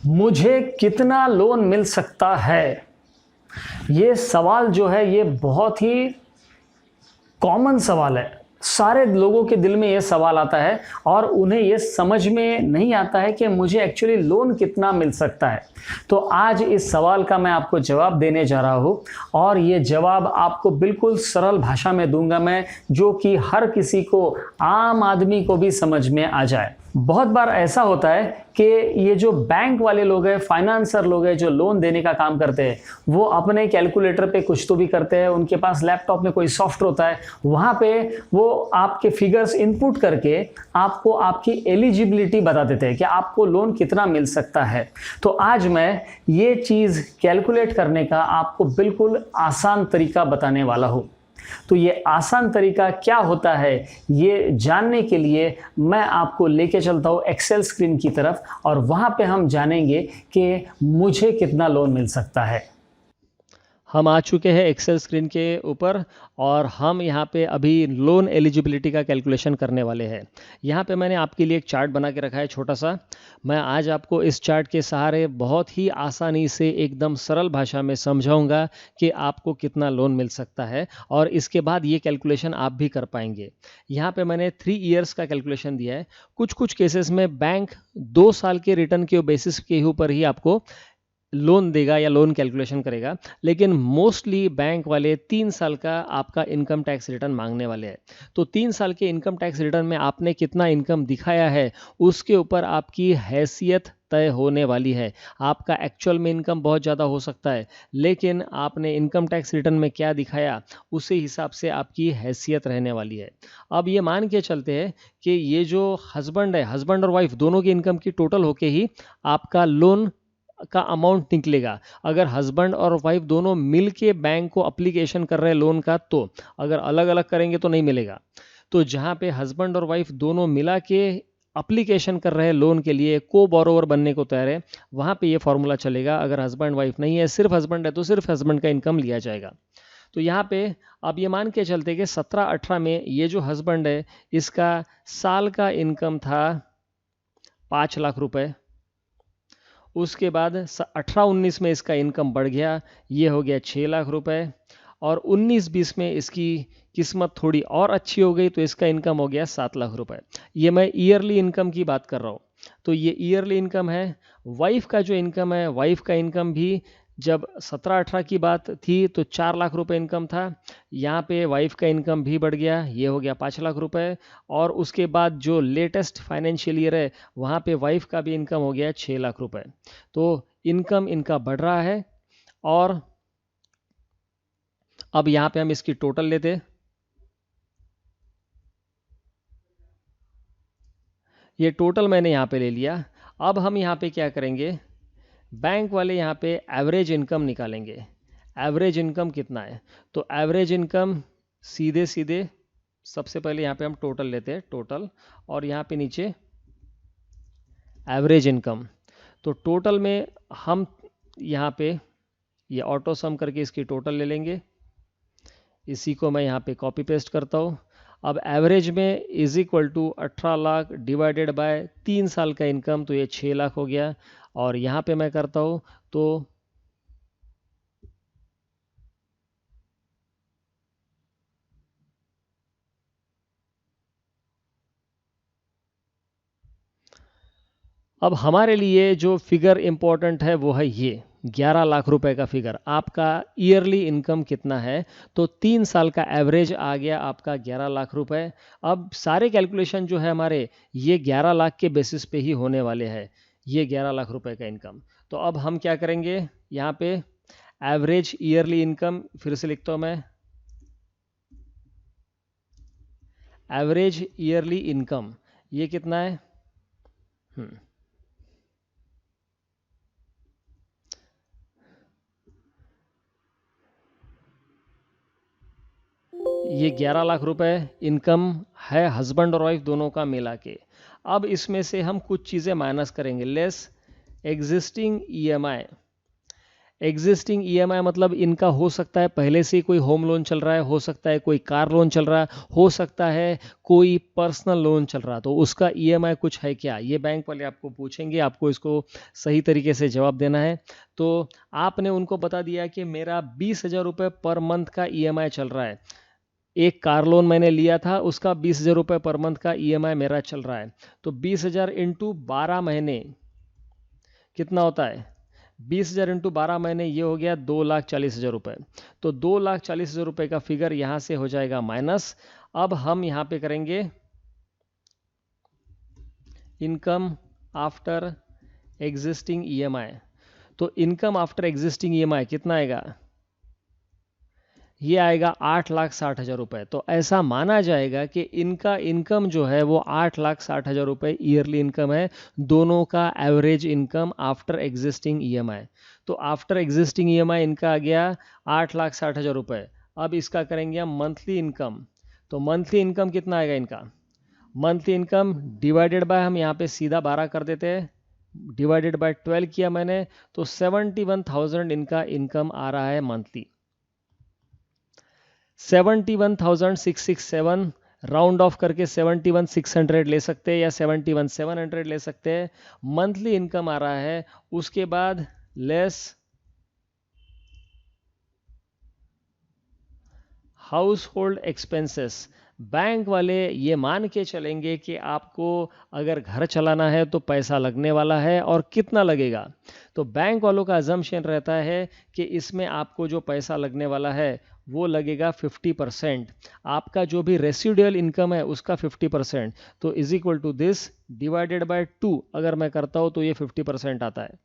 मुझे कितना लोन मिल सकता है? ये सवाल जो है ये बहुत ही कॉमन सवाल है। सारे लोगों के दिल में ये सवाल आता है और उन्हें ये समझ में नहीं आता है कि मुझे एक्चुअली लोन कितना मिल सकता है। तो आज इस सवाल का मैं आपको जवाब देने जा रहा हूँ और ये जवाब आपको बिल्कुल सरल भाषा में दूंगा मैं, जो कि हर किसी को, आम आदमी को भी समझ में आ जाए। बहुत बार ऐसा होता है कि ये जो बैंक वाले लोग हैं, फाइनेंसर लोग हैं, जो लोन देने का काम करते हैं, वो अपने कैलकुलेटर पे कुछ तो भी करते हैं, उनके पास लैपटॉप में कोई सॉफ्टवेयर होता है, वहाँ पे वो आपके फिगर्स इनपुट करके आपको आपकी एलिजिबिलिटी बता देते हैं कि आपको लोन कितना मिल सकता है। तो आज मैं ये चीज़ कैलकुलेट करने का आपको बिल्कुल आसान तरीका बताने वाला हूँ। तो ये आसान तरीका क्या होता है, ये जानने के लिए मैं आपको लेके चलता हूँ एक्सेल स्क्रीन की तरफ और वहाँ पे हम जानेंगे कि मुझे कितना लोन मिल सकता है। हम आ चुके हैं एक्सेल स्क्रीन के ऊपर और हम यहाँ पे अभी लोन एलिजिबिलिटी का कैलकुलेशन करने वाले हैं। यहाँ पे मैंने आपके लिए एक चार्ट बना के रखा है छोटा सा। मैं आज आपको इस चार्ट के सहारे बहुत ही आसानी से एकदम सरल भाषा में समझाऊंगा कि आपको कितना लोन मिल सकता है और इसके बाद ये कैलकुलेशन आप भी कर पाएंगे। यहाँ पे मैंने 3 ईयर्स का कैलकुलेशन दिया है। कुछ कुछ केसेस में बैंक 2 साल के रिटर्न के बेसिस के ऊपर ही आपको लोन देगा या लोन कैलकुलेशन करेगा, लेकिन मोस्टली बैंक वाले 3 साल का आपका इनकम टैक्स रिटर्न मांगने वाले हैं। तो 3 साल के इनकम टैक्स रिटर्न में आपने कितना इनकम दिखाया है उसके ऊपर आपकी हैसियत तय होने वाली है। आपका एक्चुअल में इनकम बहुत ज़्यादा हो सकता है, लेकिन आपने इनकम टैक्स रिटर्न में क्या दिखाया उसी हिसाब से आपकी हैसियत रहने वाली है। अब ये मान के चलते हैं कि ये जो हस्बैंड है, हस्बैंड और वाइफ दोनों की इनकम की टोटल होके ही आपका लोन का अमाउंट निकलेगा। अगर हस्बैंड और वाइफ दोनों मिल के बैंक को अप्लीकेशन कर रहे हैं लोन का, तो अगर अलग अलग करेंगे तो नहीं मिलेगा। तो जहाँ पे हस्बैंड और वाइफ दोनों मिला के अप्लीकेशन कर रहे हैं लोन के लिए, को बोरोवर बनने को तैयार है, वहाँ पे ये फॉर्मूला चलेगा। अगर हस्बैंड वाइफ नहीं है, सिर्फ हस्बैंड है, तो सिर्फ हस्बैंड का इनकम लिया जाएगा। तो यहाँ पे अब ये मान के चलते कि 17-18 में ये जो हस्बैंड है इसका साल का इनकम था 5 लाख रुपए। उसके बाद 18-19 में इसका इनकम बढ़ गया, ये हो गया 6 लाख रुपए। और 19-20 में इसकी किस्मत थोड़ी और अच्छी हो गई तो इसका इनकम हो गया 7 लाख रुपए। ये मैं ईयरली इनकम की बात कर रहा हूँ। तो ये ईयरली इनकम है। वाइफ का जो इनकम है, वाइफ का इनकम भी जब 17-18 की बात थी तो 4 लाख रुपए इनकम था। यहाँ पे वाइफ का इनकम भी बढ़ गया, ये हो गया 5 लाख रुपए। और उसके बाद जो लेटेस्ट फाइनेंशियल ईयर है वहाँ पे वाइफ का भी इनकम हो गया 6 लाख रुपए। तो इनकम इनका बढ़ रहा है। और अब यहाँ पे हम इसकी टोटल लेते। ये टोटल मैंने यहाँ पे ले लिया। अब हम यहाँ पे क्या करेंगे, बैंक वाले यहाँ पे एवरेज इनकम निकालेंगे। एवरेज इनकम कितना है, तो एवरेज इनकम सीधे सीधे सबसे पहले यहाँ पे हम टोटल लेते हैं, टोटल, और यहाँ पे नीचे एवरेज इनकम। तो टोटल में हम यहाँ पे ये ऑटो सम करके इसकी टोटल ले लेंगे। इसी को मैं यहाँ पे कॉपी पेस्ट करता हूँ। अब एवरेज में is equal to 18 lakh divided by 3 साल का इनकम, तो ये 6 लाख हो गया। और यहाँ पे मैं करता हूँ तो अब हमारे लिए जो फिगर इंपॉर्टेंट है वो है ये 11 लाख रुपए का फिगर। आपका ईयरली इनकम कितना है, तो 3 साल का एवरेज आ गया आपका 11 लाख रुपए। अब सारे कैलकुलेशन जो है हमारे ये 11 लाख के बेसिस पे ही होने वाले हैं, ये 11 लाख रुपए का इनकम। तो अब हम क्या करेंगे, यहाँ पे एवरेज ईयरली इनकम फिर से लिखता हूँ मैं। एवरेज ईयरली इनकम ये कितना है, ये 11 लाख रुपए इनकम है हस्बैंड और वाइफ दोनों का मिला के। अब इसमें से हम कुछ चीज़ें माइनस करेंगे, less existing EMI. Existing EMI मतलब इनका हो सकता है पहले से ही कोई होम लोन चल रहा है, हो सकता है कोई कार लोन चल रहा है, हो सकता है कोई पर्सनल लोन चल रहा है, तो उसका ईएमआई कुछ है क्या, ये बैंक वाले आपको पूछेंगे, आपको इसको सही तरीके से जवाब देना है। तो आपने उनको बता दिया कि मेरा 20,000 रुपये पर मंथ का ईएमआई चल रहा है, एक कार लोन मैंने लिया था, उसका 20,000 रुपये पर मंथ का ईएमआई मेरा चल रहा है। तो 20,000 इंटू 12 महीने कितना होता है, 20,000 इंटू 12 महीने, ये हो गया 2,40,000 रुपये। तो 2,40,000 रुपये का फिगर यहाँ से हो जाएगा माइनस। अब हम यहाँ पे करेंगे इनकम आफ्टर एग्जिस्टिंग ईएमआई। तो इनकम आफ्टर एग्जिस्टिंग ईएमआई कितना आएगा, ये आएगा 8,60,000 रुपये। तो ऐसा माना जाएगा कि इनका इनकम जो है वो 8,60,000 रुपये ईयरली इनकम है, दोनों का average income after existing EMI. तो आफ्टर एग्जिस्टिंग ईएमआई इनका आ गया 8,60,000 रुपये। अब इसका करेंगे हम मंथली इनकम। तो मंथली इनकम कितना आएगा इनका, मंथली इनकम डिवाइडेड बाय, हम यहाँ पे सीधा 12 कर देते हैं, डिवाइडेड बाय 12 किया मैंने, तो 71,000 इनका इनकम आ रहा है मंथली। 71,667 राउंड ऑफ करके 71,600 ले सकते हैं या 71,700 ले सकते हैं, मंथली इनकम आ रहा है। उसके बाद less house hold expenses, bank वाले ये मान के चलेंगे कि आपको अगर घर चलाना है तो पैसा लगने वाला है, और कितना लगेगा। तो बैंक वालों का अजम्पशन रहता है कि इसमें आपको जो पैसा लगने वाला है वो लगेगा 50%, आपका जो भी रेसिडुअल इनकम है उसका 50%। तो is equal to this divided by 2 अगर मैं करता हूं तो ये 50% आता है।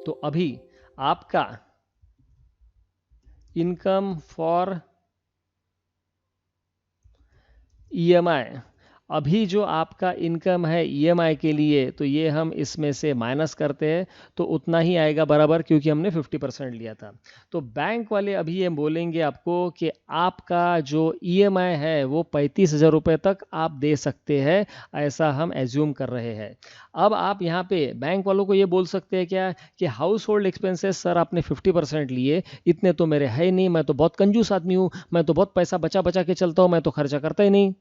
तो अभी आपका इनकम फॉर ईएमआई, अभी जो आपका इनकम है ईएमआई के लिए, तो ये हम इसमें से माइनस करते हैं तो उतना ही आएगा बराबर, क्योंकि हमने 50% लिया था। तो बैंक वाले अभी ये बोलेंगे आपको कि आपका जो ईएमआई है वो 35,000 रुपये तक आप दे सकते हैं, ऐसा हम एज्यूम कर रहे हैं। अब आप यहाँ पे बैंक वालों को ये बोल सकते हैं क्या कि हाउस होल्ड एक्सपेंसेस सर आपने 50% लिए, इतने तो मेरे है ही नहीं, मैं तो बहुत कंजूस आदमी हूँ, मैं तो बहुत पैसा बचा बचा के चलता हूँ, मैं तो खर्चा करता ही नहीं।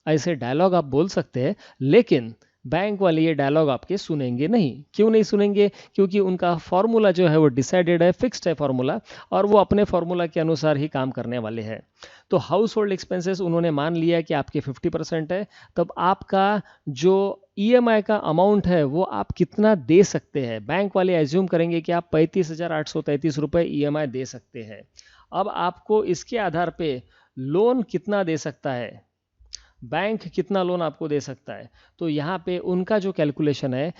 ऐसे डायलॉग आप बोल सकते हैं, लेकिन बैंक वाले ये डायलॉग आपके सुनेंगे नहीं। क्यों नहीं सुनेंगे, क्योंकि उनका फॉर्मूला जो है वो डिसाइडेड है, फिक्स्ड है फॉर्मूला, और वो अपने फॉर्मूला के अनुसार ही काम करने वाले हैं। तो हाउस होल्ड एक्सपेंसेस उन्होंने मान लिया कि आपके 50% है, तब आपका जो ईएमआई का अमाउंट है वो आप कितना दे सकते हैं, बैंक वाले एज्यूम करेंगे कि आप 35,833 रुपये ईएमआई दे सकते हैं। अब आपको इसके आधार पे लोन कितना दे सकता है, बैंक कितना लोन आपको दे सकता है, तो यहाँ पे उनका जो कैलकुलेशन है,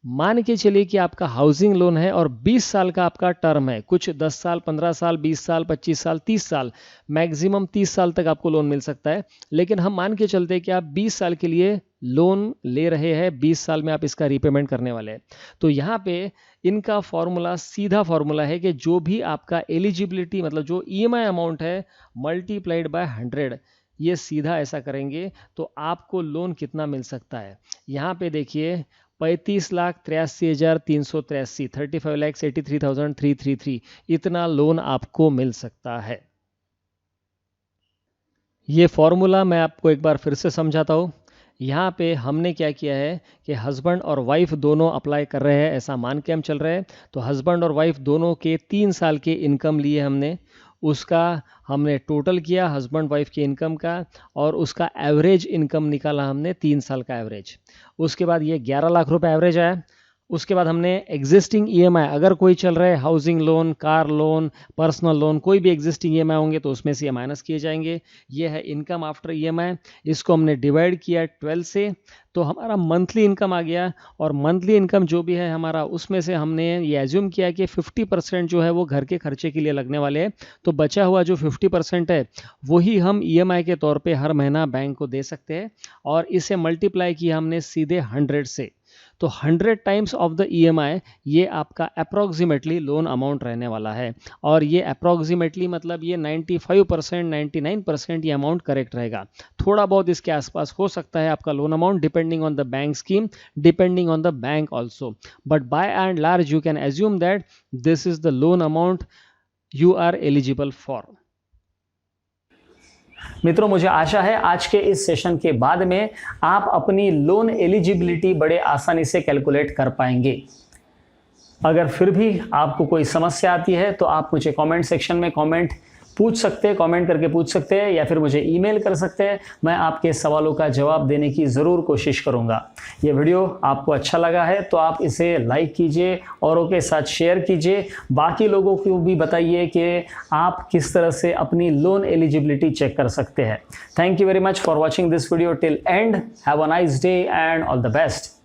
मान के चलिए कि आपका हाउसिंग लोन है और 20 साल का आपका टर्म है, कुछ 10 साल, 15 साल, 20 साल, 25 साल, 30 साल, मैक्सिमम 30 साल तक आपको लोन मिल सकता है। लेकिन हम मान के चलते हैं कि आप 20 साल के लिए लोन ले रहे हैं, 20 साल में आप इसका रीपेमेंट करने वाले हैं। तो यहाँ पे इनका फॉर्मूला सीधा फॉर्मूला है कि जो भी आपका एलिजिबिलिटी मतलब जो ईएमआई अमाउंट है मल्टीप्लाइड बाय 100, ये सीधा ऐसा करेंगे तो आपको लोन कितना मिल सकता है। यहाँ पे देखिए 35,83,383, 35,83,333, इतना लोन आपको मिल सकता है। ये फॉर्मूला मैं आपको एक बार फिर से समझाता हूँ। यहाँ पे हमने क्या किया है कि हस्बैंड और वाइफ दोनों अप्लाई कर रहे हैं, ऐसा मान के हम चल रहे हैं। तो हस्बैंड और वाइफ दोनों के 3 साल के इनकम लिए हमने, उसका हमने टोटल किया हस्बैंड वाइफ के इनकम का, और उसका एवरेज इनकम निकाला हमने 3 साल का एवरेज। उसके बाद ये 11 लाख रुपए एवरेज आया। उसके बाद हमने एग्जिस्टिंग ईएमआई अगर कोई चल रहा है, housing loan, car loan, personal loan, कोई भी एग्जिस्टिंग ईएमआई होंगे तो उसमें से ये माइनस किए जाएंगे। ये है इनकम आफ्टर ईएमआई, इसको हमने डिवाइड किया 12 से, तो हमारा मंथली इनकम आ गया। और मंथली इनकम जो भी है हमारा, उसमें से हमने ये एज्यूम किया कि 50% जो है वो घर के खर्चे के लिए लगने वाले हैं। तो बचा हुआ जो 50% है वही हम ईएमआई के तौर पे हर महीना बैंक को दे सकते हैं, और इसे मल्टीप्लाई किया हमने सीधे 100 से। तो 100 टाइम्स ऑफ द EMI ये आपका अप्रॉक्सीमेटली लोन अमाउंट रहने वाला है। और ये अप्रॉक्सीमेटली मतलब ये 95% 99% ये अमाउंट करेक्ट रहेगा। थोड़ा बहुत इसके आसपास हो सकता है आपका loan amount, depending on the bank scheme, depending on the bank also, but by and large you can assume that this is the loan amount you are eligible for. मित्रों, मुझे आशा है आज के इस सेशन के बाद में आप अपनी लोन एलिजिबिलिटी बड़े आसानी से कैलकुलेट कर पाएंगे। अगर फिर भी आपको कोई समस्या आती है तो आप मुझे कमेंट सेक्शन में कमेंट करके पूछ सकते हैं या फिर मुझे ईमेल कर सकते हैं। मैं आपके सवालों का जवाब देने की ज़रूर कोशिश करूंगा। ये वीडियो आपको अच्छा लगा है तो आप इसे लाइक कीजिए, औरों के साथ शेयर कीजिए, बाकी लोगों को भी बताइए कि आप किस तरह से अपनी लोन एलिजिबिलिटी चेक कर सकते हैं। Thank you very much for watching this video till and. Have a nice day and all the best.